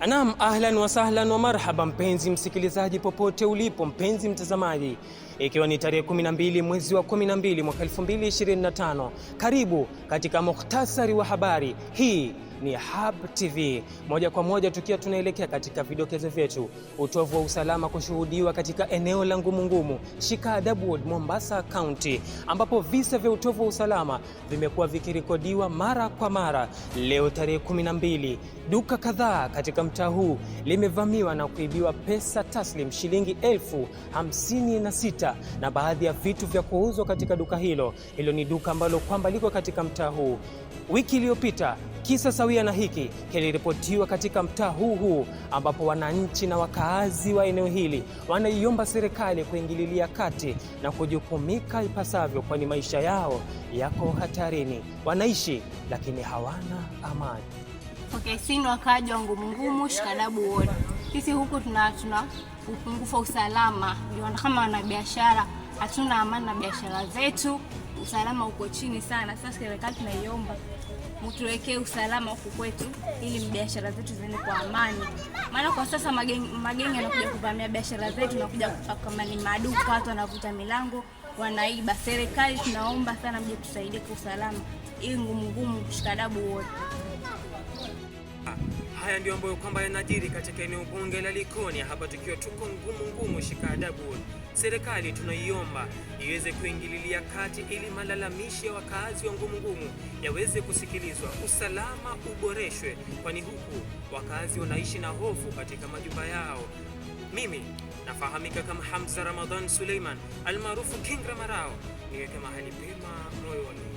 Naam, ahlan wa sahlan wa marhaba mpenzi msikilizaji popote ulipo, mpenzi mtazamaji, ikiwa ni tarehe 12 mwezi wa 12 mwaka 2025. Karibu katika mukhtasari wa habari. Hii ni Hub TV. Moja kwa moja tukiwa tunaelekea katika vidokezo vyetu. Utovu wa usalama kushuhudiwa katika eneo la Ngumungumu, Shikaadabu Ward, Mombasa County, ambapo visa vya utovu wa usalama vimekuwa vikirikodiwa mara kwa mara. Leo tarehe 12, duka kadhaa katika mtaa huu limevamiwa na kuibiwa pesa taslim shilingi 56,000 na baadhi ya vitu vya kuuzwa katika duka hilo. Hilo ni duka ambalo kwamba liko katika mtaa huu. Wiki iliyopita kisa sawia na hiki kiliripotiwa katika mtaa huu ambapo wananchi na wakaazi wa eneo hili wanaiomba serikali kuingililia kati na kujukumika ipasavyo, kwani maisha yao yako hatarini. Wanaishi lakini hawana amani. Okay, sisi wakaji wa Ngumungumu, Shikaadabu Ward. Sisi huku tuna upungufu wa usalama. Ndio kama wanabiashara hatuna amani na biashara zetu. Usalama uko chini sana. Sasa serikali tunaiomba mtuwekee usalama huku kwetu ili biashara zetu ziende kwa amani. Maana kwa sasa magenge yanakuja kuvamia biashara zetu na kuja kama ni maduka, watu wanavuta milango, wanaiba. Serikali tunaomba sana mje tusaidie kwa usalama ili Ngumungumu, Shikaadabu Ward. Haya ndio ambayo kwamba yanajiri katika eneo bunge la Likoni, hapa tukiwa tuko Ngumungumu, Shikaadabu Ward. Serikali tunaiomba iweze kuingililia kati ili malalamishi ya wakaazi wa Ngumungumu yaweze kusikilizwa, usalama uboreshwe, kwani huku wakaazi wanaishi na hofu katika majumba yao. Mimi nafahamika kama Hamza Ramadhan Suleiman almaarufu King Ramarao, niweke mahali pema moyoni.